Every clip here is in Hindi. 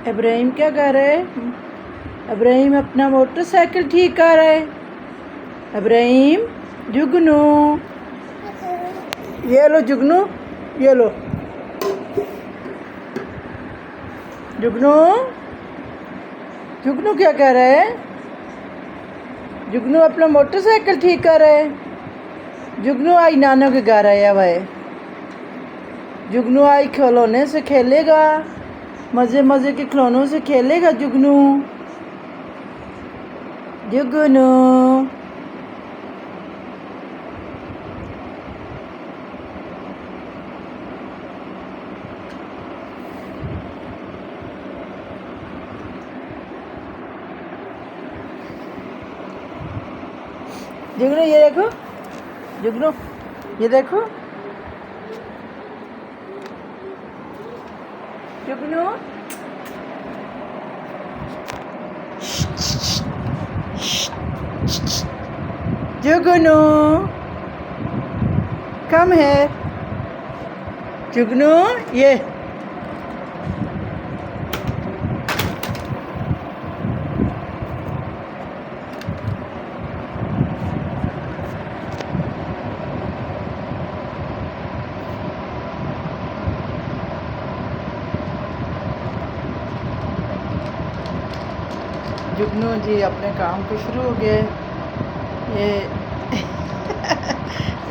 इब्राहिम क्या कर रहा है? इब्राहिम अपना मोटरसाइकिल ठीक कर रहा है। इब्राहिम, जुगनू, ये लो जुगनू, ये लो जुगनू। जुगनू क्या कर रहा है? जुगनू अपना मोटरसाइकिल ठीक कर रहा है। जुगनू आई नानों के घर आया हुआ है। जुगनू आई खिलौने से खेलेगा, मज़े मज़े के खिलौनों से खेलेगा जुगनू। जुगनू जुगनू ये देखो, जुगनू ये देखो, जुगनू जुगनू कम है। जुगनू ये जुगनू जी अपने काम को शुरू हो गए। ये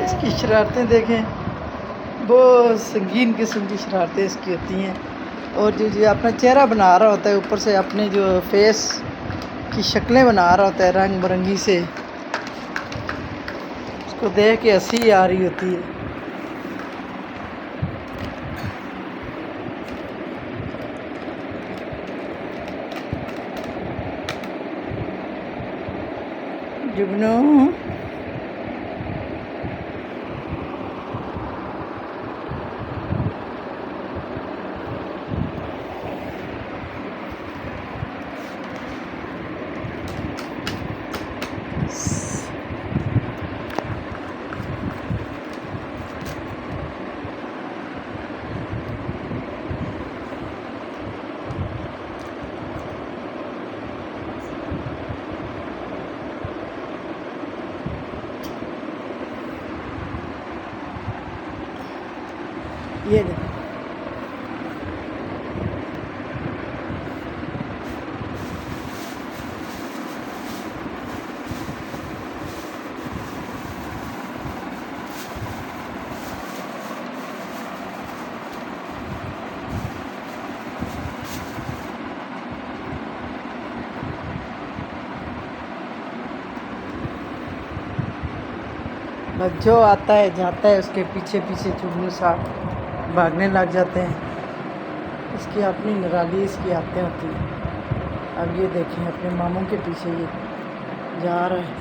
इसकी शरारतें देखें, बहुत संगीन किस्म की शरारतें इसकी होती हैं। और जो अपना चेहरा बना रहा होता है, ऊपर से अपने जो फेस की शक्लें बना रहा होता है रंग बिरंगी से, उसको देख के हंसी आ रही होती है। जुगनू ये देखो, बस जो आता है जाता है उसके पीछे पीछे जुगनू साहब भागने लग जाते हैं। इसकी अपनी निराली इसकी आते होती है। अब ये देखें अपने मामू के पीछे ये जा रहा है।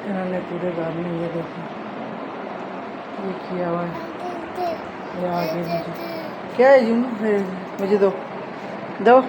इन्होंने पूरे घर में ये देखा, ये किया हुआ है। ये आगे मुझे क्या है जुगनू, मुझे दो दो।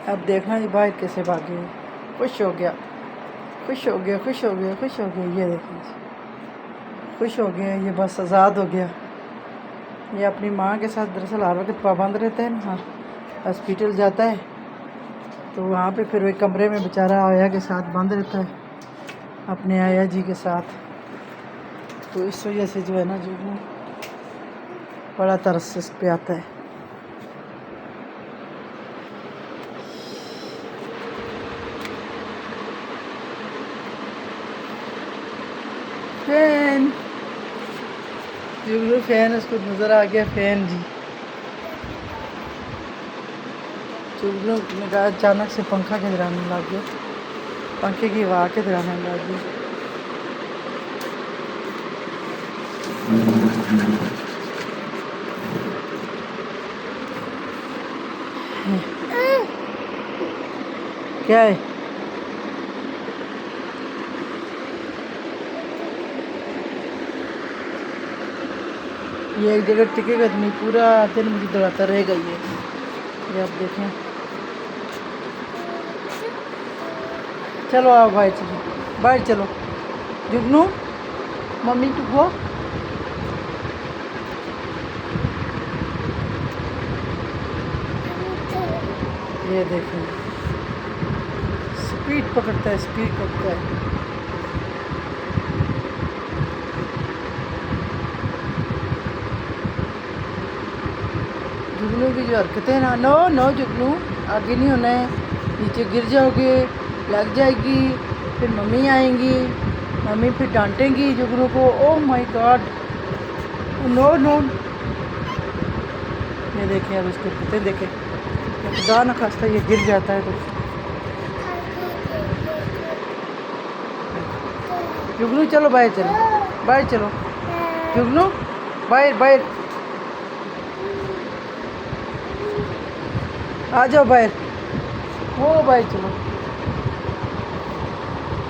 अब देखना जी बाहर कैसे भागे, खुश हो गया, खुश हो गया, खुश हो गया, खुश हो गया। ये देखिए खुश हो गया, ये बस आज़ाद हो गया। ये अपनी माँ के साथ दरअसल हर वक्त पाबंद रहता है ना। हाँ, हॉस्पिटल जाता है तो वहाँ पे फिर वही कमरे में बेचारा आया के साथ बंद रहता है, अपने आया जी के साथ। तो इस वजह से जो है ना जुगनू बड़ा तरस इस पे आता है। जुगनू फैन उसको नज़र आ गया फैन जी। जुगनू ने कहा अचानक से पंखा खिदराने लग गया, पंखे की हवा खिदराने लग गई। क्या है? ये एक जगह टिकेगा तो नहीं, पूरा दिन मुझे दौड़ाता रहेगा ये आप देखें। चलो आओ भाई, चलो बाहर चलो जुगनू, मम्मी टू गो। ये देखें स्पीड पकड़ता है, स्पीड पकड़ता है। जुगनू की जो हरकतें ना, नो नो जुगनू आगे नहीं होना है, नीचे गिर जाओगे, लग जाएगी, फिर मम्मी आएंगी, मम्मी फिर डांटेंगी जुगनू को। Oh my God, no no. ये देखें अब इसको हरकतें देखें, खुदा न खास्ता ये गिर जाता है तो। जुगनू चलो बाहर चलो, बाहर चलो जुगनू, बाहर बाहर आ जाओ बाहर, वो बाहर चलो।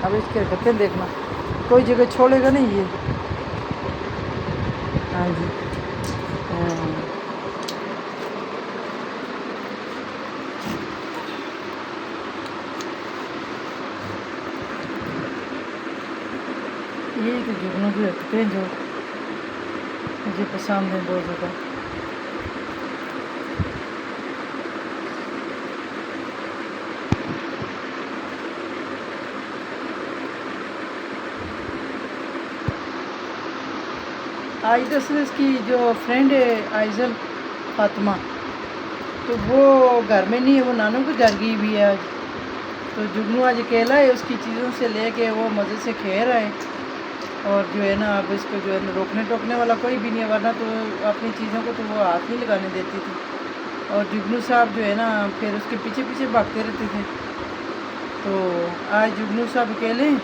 अब इसके हरकतें देखना, कोई जगह छोड़ेगा नहीं ये। हाँ जी, हाँ। ये तो जुगनू की हरकतें जो मुझे पसंद है बहुत ज़्यादा। आज दरअसल इसकी जो फ्रेंड है आइजल फातिमा, तो वो घर में नहीं है, वो नानू के घर गई हुई है आज। तो जुगनू आज अकेला है, उसकी चीज़ों से लेके वो मज़े से खेल रहा है। और जो है ना अब इसको जो है ना रोकने टोकने वाला कोई भी नहीं है, वरना तो अपनी चीज़ों को तो वो हाथ नहीं लगाने देती थी। और जुगनू साहब जो है ना फिर उसके पीछे पीछे भागते रहते थे। तो आज जुगनू साहब अकेले हैं,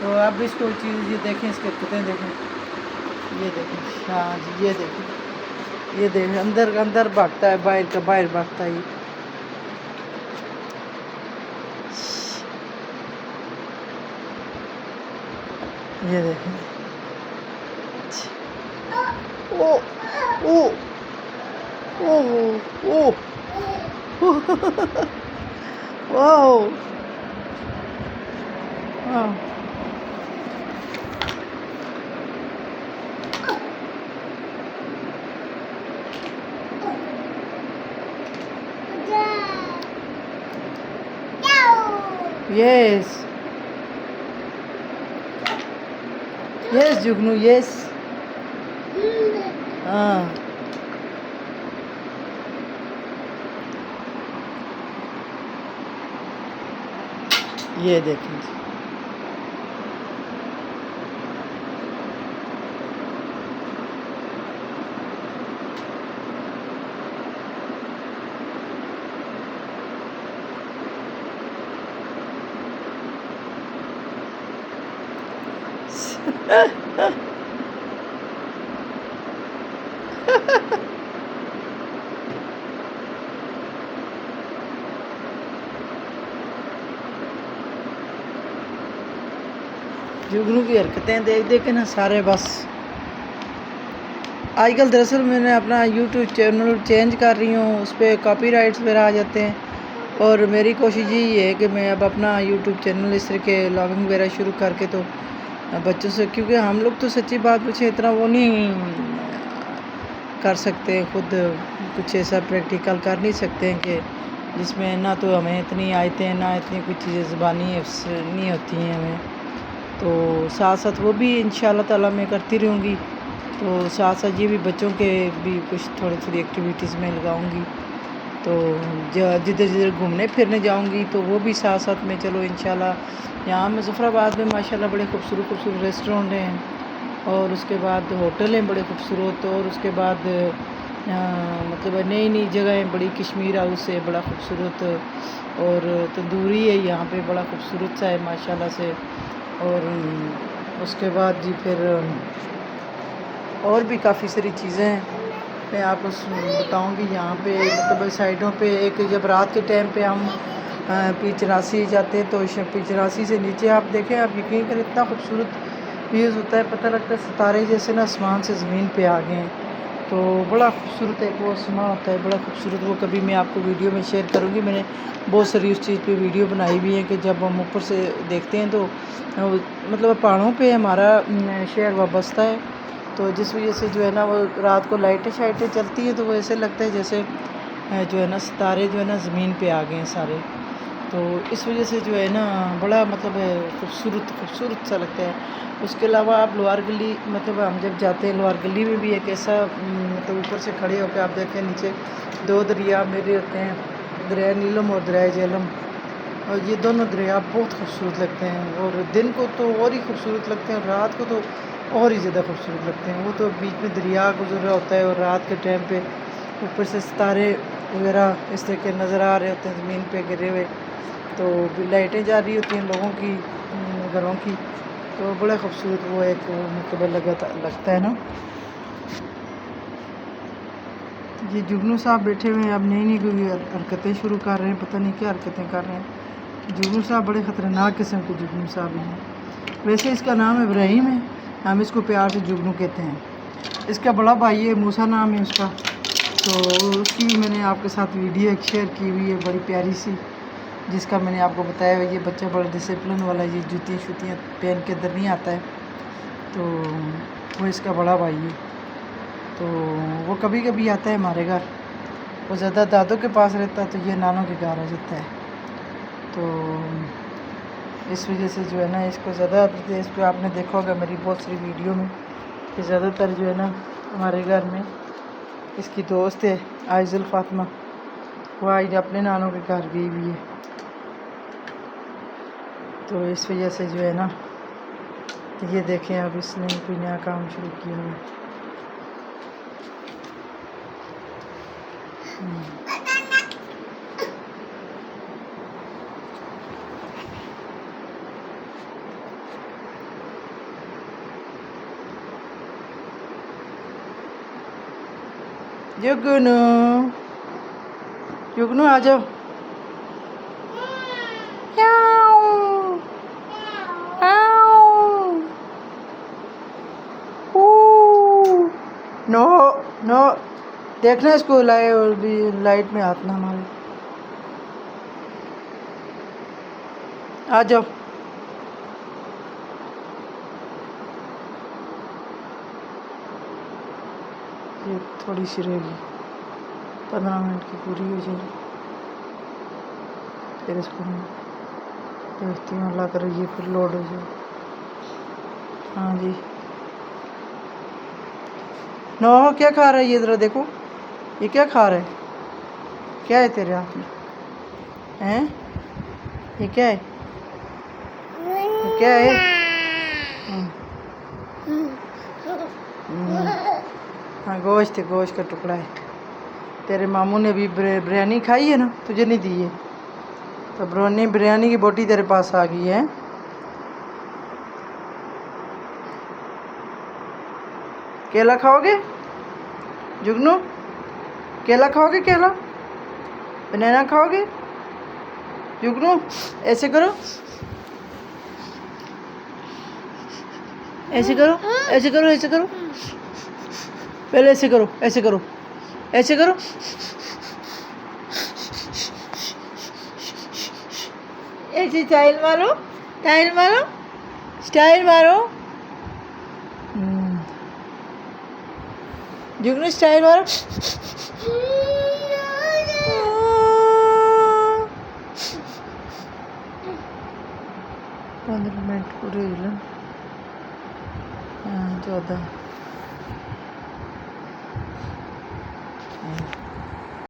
तो अब इसको चीज़ ये देखें, इसके हरकतें देखें, ये देखें। हाँ जी, ये देखें, ये देखें अंदर अंदर भागता है, बाहर का बाहर भागता है। ये देखें, ओ ओ ओ ओ वाओ वाओ। यस यस जुगनू यस। हाँ ये देखें जी। जुगनू की हरकतें देख देख के ना सारे बस। आजकल दरअसल मैंने अपना यूट्यूब चैनल चेंज कर रही हूँ, उस पर कॉपीराइट्स वगैरह आ जाते हैं। और मेरी कोशिश यही है कि मैं अब अपना यूट्यूब चैनल इस तरह के व्लॉगिंग वगैरह शुरू करके तो बच्चों से, क्योंकि हम लोग तो सच्ची बात पूछे इतना वो नहीं कर सकते, खुद कुछ ऐसा प्रैक्टिकल कर नहीं सकते हैं कि जिसमें ना तो हमें इतनी आयतें ना इतनी कुछ चीज़ें ज़बानी नहीं होती हैं हमें। तो साथ साथ वो भी इंशाल्लाह ताला मैं करती रहूँगी। तो साथ साथ ये भी बच्चों के भी कुछ थोड़ी थोड़ी एक्टिविटीज़ में लगाऊँगी। तो जिधर जिधर घूमने फिरने जाऊँगी तो वो भी साथ साथ में, चलो इंशाल्लाह। यहाँ मुज़फ़्फ़राबाद में माशाल्लाह बड़े खूबसूरत खूबसूरत रेस्टोरेंट हैं, और उसके बाद होटल हैं बड़े खूबसूरत, और उसके बाद मतलब नई नई जगहें बड़ी, कश्मीर हाउस है बड़ा खूबसूरत, और तंदूरी है यहाँ पे बड़ा खूबसूरत सा है माशाल्लाह से। और उसके बाद जी फिर और भी काफ़ी सारी चीज़ें हैं मैं आपको बताऊंगी यहाँ पे। मतलब साइडों पे एक जब रात के टाइम पे हम P84 जाते हैं तो P84 से नीचे आप देखें, आप यकीन करें इतना खूबसूरत व्यूज़ होता है, पता लगता है सितारे जैसे ना आसमान से ज़मीन पे आ गए हैं। तो बड़ा खूबसूरत एक वो आसमान होता है, बड़ा खूबसूरत। वो कभी मैं आपको वीडियो में शेयर करूँगी। मैंने बहुत सारी उस चीज़ पे वीडियो बनाई हुई है कि जब हम ऊपर से देखते हैं तो मतलब पहाड़ों पे हमारा शहर वाबस्ता है, तो जिस वजह से जो है ना वो रात को लाइटें शाइटें चलती हैं तो वो ऐसे लगता है जैसे जो है ना सितारे जो है ना ज़मीन पे आ गए हैं सारे। तो इस वजह से जो है ना बड़ा मतलब खूबसूरत सा लगता है। उसके अलावा आप लोअर गली, मतलब हम जब जाते हैं लोअर गली में भी एक ऐसा मतलब ऊपर से खड़े होकर आप देखें नीचे दो दरिया मेरे होते हैं, दरिया नीलम और दरिया झेलम, और ये दोनों दरिया बहुत खूबसूरत लगते हैं। और दिन को तो और ही खूबसूरत लगते हैं, और रात को तो और ही ज़्यादा खूबसूरत लगते हैं। वो तो बीच में दरिया गुजर रहा होता है और रात के टाइम पे ऊपर से सितारे वगैरह इस तरह के नज़र आ रहे होते हैं ज़मीन पे गिरे हुए, तो लाइटें जा रही होती हैं लोगों की, घरों की, तो बड़ा खूबसूरत वो एक मतलब लगता है ना। ये जुगनू साहब बैठे हुए हैं, अब नई नई कोई हरकतें शुरू कर रहे हैं, पता नहीं क्या हरकतें कर रहे हैं। जुगनू साहब बड़े ख़तरनाक किस्म के जुगनू साहब हैं। वैसे इसका नाम इब्राहिम है, हम इसको प्यार से जुगनू कहते हैं। इसका बड़ा भाई है मूसा नाम है उसका, तो उसकी भी मैंने आपके साथ वीडियो एक शेयर की हुई है बड़ी प्यारी सी, जिसका मैंने आपको बताया ये बच्चा बड़ा डिसिप्लिन वाला, ये जूतियाँ शूतियाँ पहन के अंदर नहीं आता है, तो वो इसका बड़ा भाई है। तो वो कभी कभी आता है हमारे घर, वो ज़्यादा दादों के पास रहता है, तो ये नानों के घर आ जाता है। तो इस वजह से जो है ना इसको ज़्यादा आदत है। इस पर आपने देखा होगा मेरी बहुत सारी वीडियो में कि ज़्यादातर जो है ना हमारे घर में इसकी दोस्त है आइजुल फातिमा, वो आज अपने नानों के घर गई हुई है, तो इस वजह से जो है ना ये देखें अब इसने कोई नया काम शुरू किया है। जुगनू जुगनू आ जाओ। नो नो, देखना इसको लाए और भी लाइट में हाथ ना मारे। आ जाओ। ये थोड़ी सी रहेगी, 15 मिनट की पूरी हो जाएगी, फिर इसको मैं देखती हूँ अल्लाह करे ये फिर लोड हो जाए। हाँ जी। नो क्या खा रहा है ये, ज़रा देखो ये क्या खा रहा है, क्या है तेरे हाथ में, हैं ये क्या है, ये क्या है? हाँ गोश्त है, गोश्त का टुकड़ा है। तेरे मामू ने भी बिरयानी खाई है ना, तुझे नहीं दी है, तो बिरयानी की बोटी तेरे पास आ गई है। केला खाओगे जुगनू, केला खाओगे, केला बनाना खाओगे जुगनू? ऐसे करो, ऐसे करो, ऐसे करो, ऐसे करो, पहले ऐसे करो, ऐसे करो, ऐसे करो, ऐसे स्टाइल मारो, स्टाइल मारो, स्टाइल मारो, जुगनू स्टाइल मारो। 15 मिनट पूरे हुए, 14